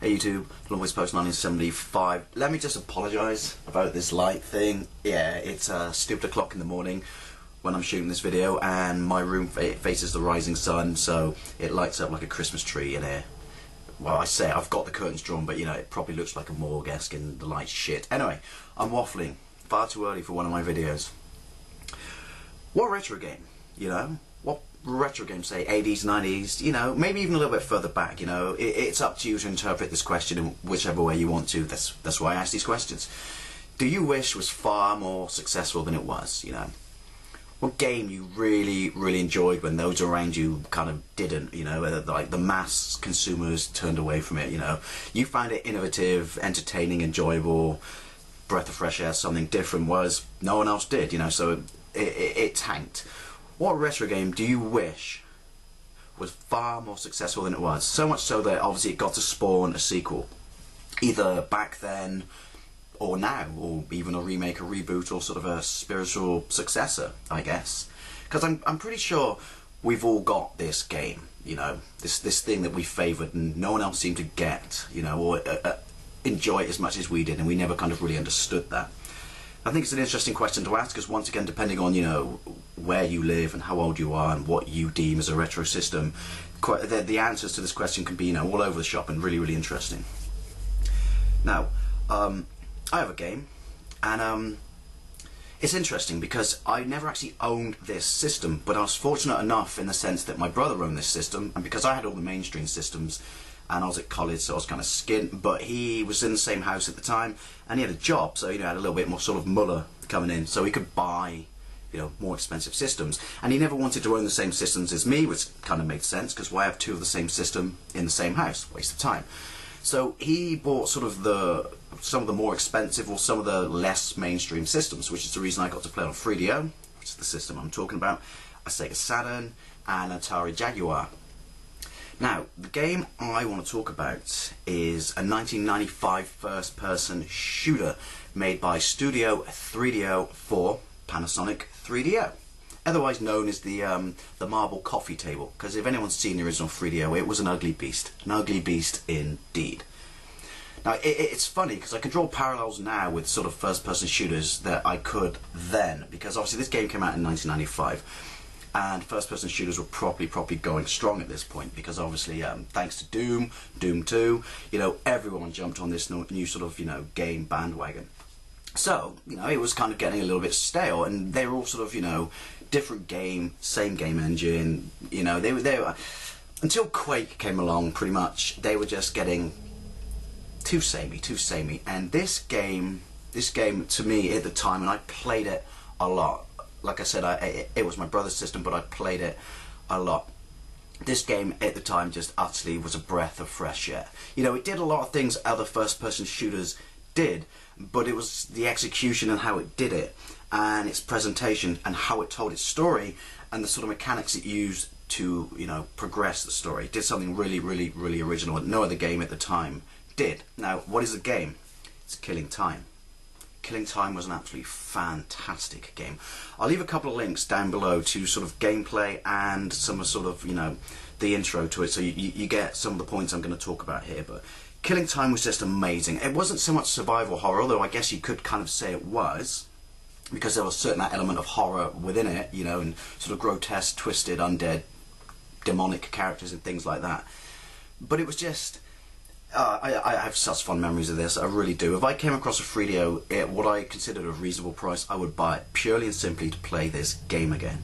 Hey YouTube, Longways Post 1975. Let me just apologise about this light thing. Yeah, it's stupid o'clock in the morning when I'm shooting this video, and my room faces the rising sun, so it lights up like a Christmas tree in here. Well, I say I've got the curtains drawn, but you know, it probably looks like a morgue-esque and the light's shit. Anyway, I'm waffling far too early for one of my videos. What retro game, you know? What retro game, say 80s, 90s, you know, maybe even a little bit further back, you know? It's up to you to interpret this question in whichever way you want to. That's why I ask these questions. Do you wish was far more successful than it was, you know? What game you really enjoyed when those around you kind of didn't, you know, like the mass consumers turned away from it, you know? You found it innovative, entertaining, enjoyable, breath of fresh air, something different, was no one else did, you know, so it tanked. What retro game do you wish was far more successful than it was? So much so that obviously it got to spawn a sequel, either back then or now, or even a remake, a reboot, or sort of a spiritual successor, I guess. Because I'm pretty sure we've all got this game, you know, this thing that we favoured and no one else seemed to get, you know, or enjoy it as much as we did, and we never kind of really understood that. I think it's an interesting question to ask, because once again, depending on, you know, where you live and how old you are and what you deem as a retro system, the answers to this question can be, you know, all over the shop and really interesting. Now, I have a game, and it's interesting because I never actually owned this system, but I was fortunate enough in the sense that my brother owned this system, and because I had all the mainstream systems, and I was at college, so I was kind of skint, but he was in the same house at the time, and he had a job, so, you know, had a little bit more sort of muller coming in, so he could buy, you know, more expensive systems. And he never wanted to own the same systems as me, which kind of made sense, because why have two of the same system in the same house? Waste of time. So he bought sort of some of the more expensive, or some of the less mainstream systems, which is the reason I got to play on 3DO, which is the system I'm talking about, a Sega Saturn, and Atari Jaguar. Now, the game I want to talk about is a 1995 first-person shooter made by Studio 3DO for Panasonic 3DO, otherwise known as the marble coffee table, because if anyone's seen the original 3DO, it was an ugly beast indeed. Now, it's funny, because I can draw parallels now with sort of first-person shooters that I could then, because obviously this game came out in 1995. And first-person shooters were properly going strong at this point, because obviously, thanks to Doom 2, you know, everyone jumped on this new sort of, you know, game bandwagon. So, you know, it was kind of getting a little bit stale, and they were all sort of, you know, different game, same game engine, you know, they were until Quake came along, pretty much, they were just getting too samey, and this game to me at the time, and I played it a lot. Like I said, it was my brother's system, but I played it a lot. This game at the time just utterly was a breath of fresh air. You know, it did a lot of things other first-person shooters did, but it was the execution and how it did it, and its presentation and how it told its story, and the sort of mechanics it used to, you know, progress the story. It did something really original that no other game at the time did. Now, what is the game? It's Killing Time. Killing Time was an absolutely fantastic game. I'll leave a couple of links down below to sort of gameplay and some sort of, you know, the intro to it, so you get some of the points I'm going to talk about here. But Killing Time was just amazing. It wasn't so much survival horror, although I guess you could kind of say it was, because there was a certain element of horror within it, you know, and sort of grotesque, twisted, undead, demonic characters and things like that. But it was just... I have such fond memories of this, I really do. If I came across a 3DO at what I considered a reasonable price, I would buy it purely and simply to play this game again.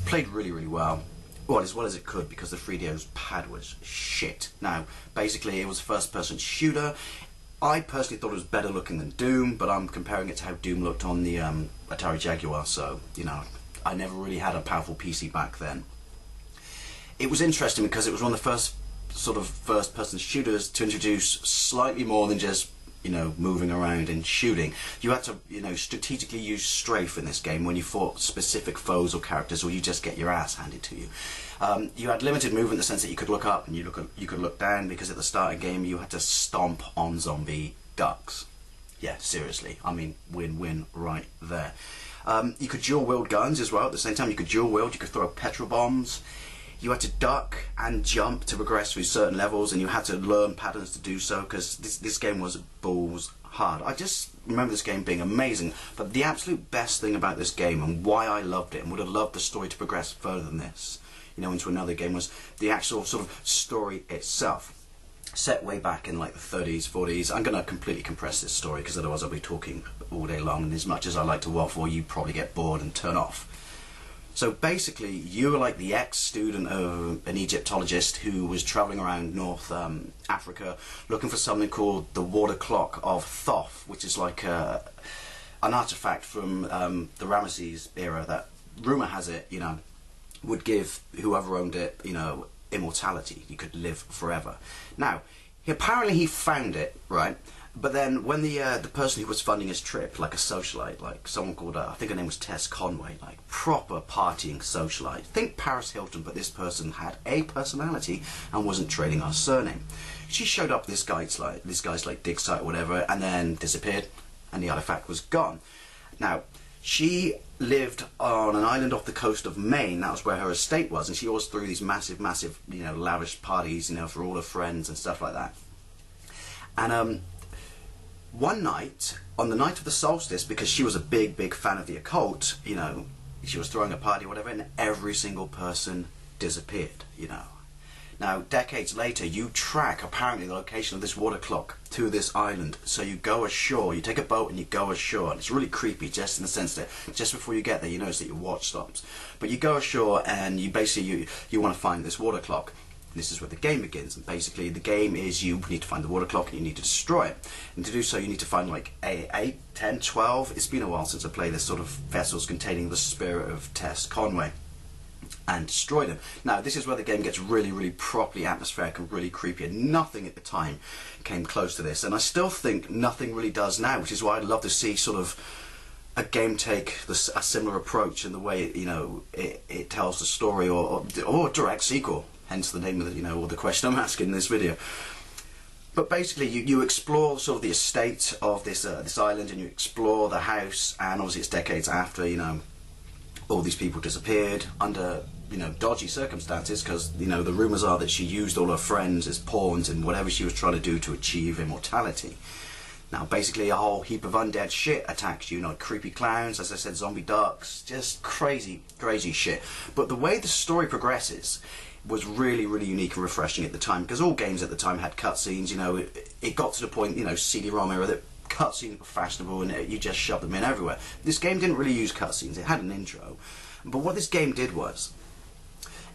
Played really well. Well, as well as it could, because the 3DO's pad was shit. Now, basically, it was a first-person shooter. I personally thought it was better looking than Doom, but I'm comparing it to how Doom looked on the Atari Jaguar, so, you know, I never really had a powerful PC back then. It was interesting because it was one of the first sort of first-person shooters to introduce slightly more than just, you know, moving around and shooting. You had to, you know, strategically use strafe in this game when you fought specific foes or characters, or you just get your ass handed to you. You had limited movement in the sense that you could look up and you could look down, because at the start of the game you had to stomp on zombie ducks. Yeah, seriously, I mean, win-win right there. You could dual-wield guns as well at the same time. You could dual-wield, you could throw petrol bombs. you had to duck and jump to progress through certain levels, and you had to learn patterns to do so, because this game was balls hard. I just remember this game being amazing, but the absolute best thing about this game, and why I loved it and would have loved the story to progress further than this, you know, into another game, was the actual sort of story itself. Set way back in like the 30s, 40s. I'm going to completely compress this story because otherwise I'll be talking all day long, and as much as I like to waffle, you probably get bored and turn off. So basically, you were like the ex-student of an Egyptologist who was travelling around North Africa looking for something called the Water Clock of Thoth, which is like an artifact from the Ramesses era that, rumour has it, you know, would give whoever owned it, you know, immortality. You could live forever. Now, apparently he found it, right? But then when the person who was funding his trip, like a socialite, like someone called, I think her name was Tess Conway, like proper partying socialite. Think Paris Hilton, but this person had a personality and wasn't trading our surname. She showed up this guy's like dig site or whatever, and then disappeared, and the artifact was gone. Now, she lived on an island off the coast of Maine. That was where her estate was, and she always threw these massive, you know, lavish parties, you know, for all her friends and stuff like that. And one night, on the night of the solstice, because she was a big fan of the occult, you know, she was throwing a party or whatever, and every single person disappeared, you know. Now, decades later, you track, apparently, the location of this water clock to this island. So you go ashore, you take a boat and you go ashore. And it's really creepy, just in the sense that just before you get there, you notice that your watch stops. But you go ashore and you basically, you want to find this water clock. This is where the game begins, and basically the game is you need to find the water clock and you need to destroy it. And to do so you need to find like 8, 10, 12, it's been a while since I played this, sort of vessels containing the spirit of Tess Conway, and destroy them. Now this is where the game gets really properly atmospheric and really creepy, and nothing at the time came close to this, and I still think nothing really does now, which is why I'd love to see sort of a game take a similar approach in the way, you know, it tells the story, or a direct sequel. Hence the name of the, you know, or the question I'm asking in this video. But basically, you explore sort of the estate of this this island, and you explore the house. And obviously, it's decades after, you know, all these people disappeared under, you know, dodgy circumstances, because, you know, the rumours are that she used all her friends as pawns in whatever she was trying to do to achieve immortality. Now, basically, a whole heap of undead shit attacks you, you know, creepy clowns, as I said, zombie ducks, just crazy shit. But the way the story progresses was really unique and refreshing at the time, because all games at the time had cutscenes. You know, it got to the point, you know, CD-ROM era, that cutscenes were fashionable and you just shoved them in everywhere. This game didn't really use cutscenes, it had an intro. But what this game did was,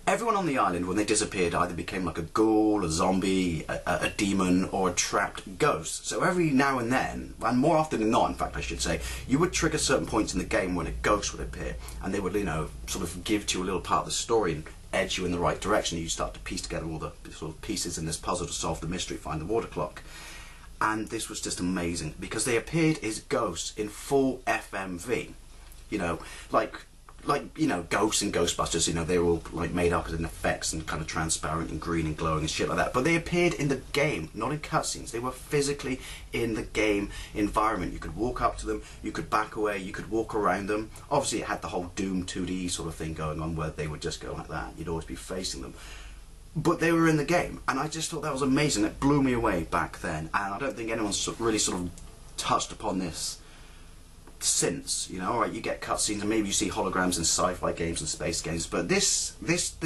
everyone on the island, when they disappeared, either became like a ghoul, a zombie, a demon, or a trapped ghost. So every now and then, and more often than not, in fact I should say, you would trigger certain points in the game when a ghost would appear, and they would, you know, sort of give to you a little part of the story and edge you in the right direction. You start to piece together all the sort of pieces in this puzzle to solve the mystery, find the water clock. And this was just amazing, because they appeared as ghosts in full FMV. You know, like you know, ghosts and Ghostbusters, you know, they were all like made up in effects and kind of transparent and green and glowing and shit like that. But they appeared in the game, not in cutscenes. They were physically in the game environment. You could walk up to them, you could back away, you could walk around them. Obviously it had the whole Doom 2D sort of thing going on, where they would just go like that. You'd always be facing them. But they were in the game, and I just thought that was amazing. It blew me away back then, and I don't think anyone's really sort of touched upon this since. You know, alright, you get cutscenes and maybe you see holograms in sci-fi games and space games, but this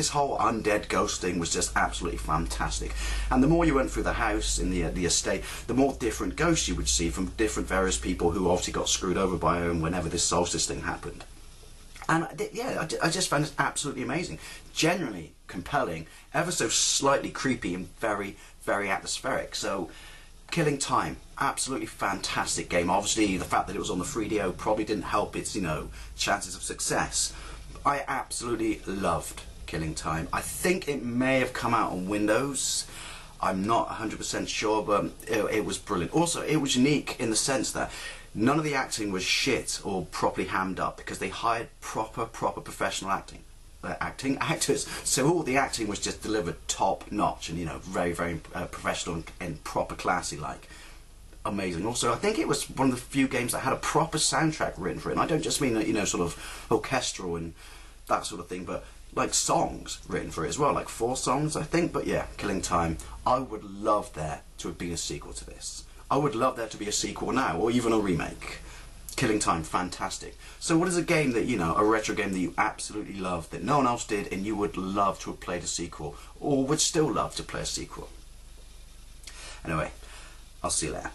whole undead ghost thing was just absolutely fantastic. And the more you went through the house in the estate, the more different ghosts you would see from different various people who obviously got screwed over by her whenever this solstice thing happened. And yeah, I just found it absolutely amazing, genuinely compelling, ever so slightly creepy, and very atmospheric. So Killing Time, absolutely fantastic game. Obviously the fact that it was on the 3DO probably didn't help its, you know, chances of success. I absolutely loved Killing Time. I think it may have come out on Windows, I'm not 100% sure, but it was brilliant. Also, it was unique in the sense that none of the acting was shit or properly hammed up, because they hired proper professional actors, so all the acting was just delivered top notch, and, you know, very professional and proper classy, like amazing. Also, I think it was one of the few games that had a proper soundtrack written for it, and I don't just mean, you know, sort of orchestral and that sort of thing, but like songs written for it as well, like 4 songs I think. But yeah, Killing Time, I would love there to have been a sequel to this. I would love there to be a sequel now, or even a remake. Killing Time, fantastic. So what is a game that, you know, a retro game that you absolutely love, that no one else did, and you would love to have played a sequel, or would still love to play a sequel? Anyway, I'll see you later.